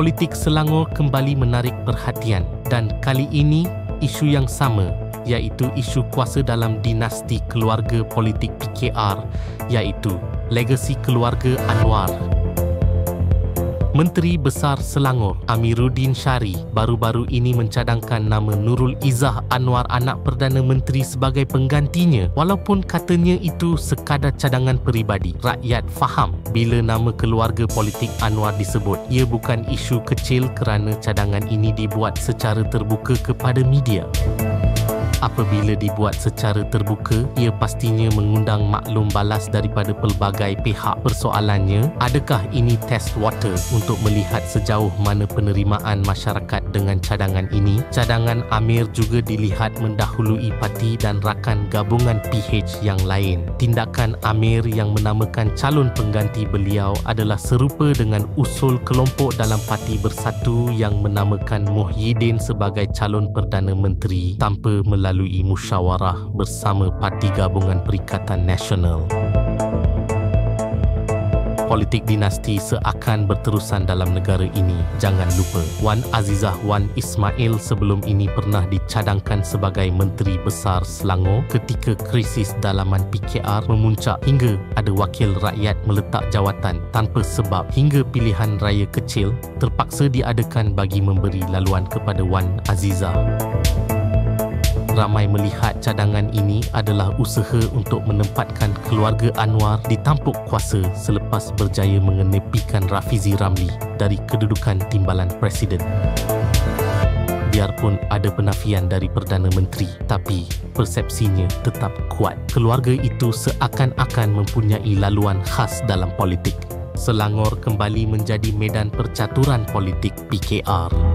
politik Selangor kembali menarik perhatian dan kali ini isu yang sama, iaitu isu kuasa dalam dinasti keluarga politik PKR, iaitu legasi keluarga Anwar. Menteri Besar Selangor Amiruddin Syari baru-baru ini mencadangkan nama Nurul Izzah Anwar anak Perdana Menteri sebagai penggantinya, walaupun katanya itu sekadar cadangan peribadi. Rakyat faham bila nama keluarga politik Anwar disebut. Ia bukan isu kecil kerana cadangan ini dibuat secara terbuka kepada media. Apabila dibuat secara terbuka, ia pastinya mengundang maklum balas daripada pelbagai pihak. Persoalannya, adakah ini test water untuk melihat sejauh mana penerimaan masyarakat dengan cadangan ini? Cadangan Amir juga dilihat mendahului parti dan rakan gabungan PH yang lain. Tindakan Amir yang menamakan calon pengganti beliau adalah serupa dengan usul kelompok dalam Parti Bersatu yang menamakan Muhyiddin sebagai calon Perdana Menteri tanpa melalui musyawarah bersama Parti Gabungan Perikatan Nasional. Politik dinasti seakan berterusan dalam negara ini. Jangan lupa, Wan Azizah Wan Ismail sebelum ini pernah dicadangkan sebagai Menteri Besar Selangor ketika krisis dalaman PKR memuncak hingga ada wakil rakyat meletak jawatan tanpa sebab hingga pilihan raya kecil terpaksa diadakan bagi memberi laluan kepada Wan Azizah. Ramai melihat cadangan ini adalah usaha untuk menempatkan keluarga Anwar di tampuk kuasa selepas berjaya mengenepikan Rafizi Ramli dari kedudukan timbalan Presiden. Biarpun ada penafian dari Perdana Menteri, tapi persepsinya tetap kuat. Keluarga itu seakan-akan mempunyai laluan khas dalam politik. Selangor kembali menjadi medan percaturan politik PKR.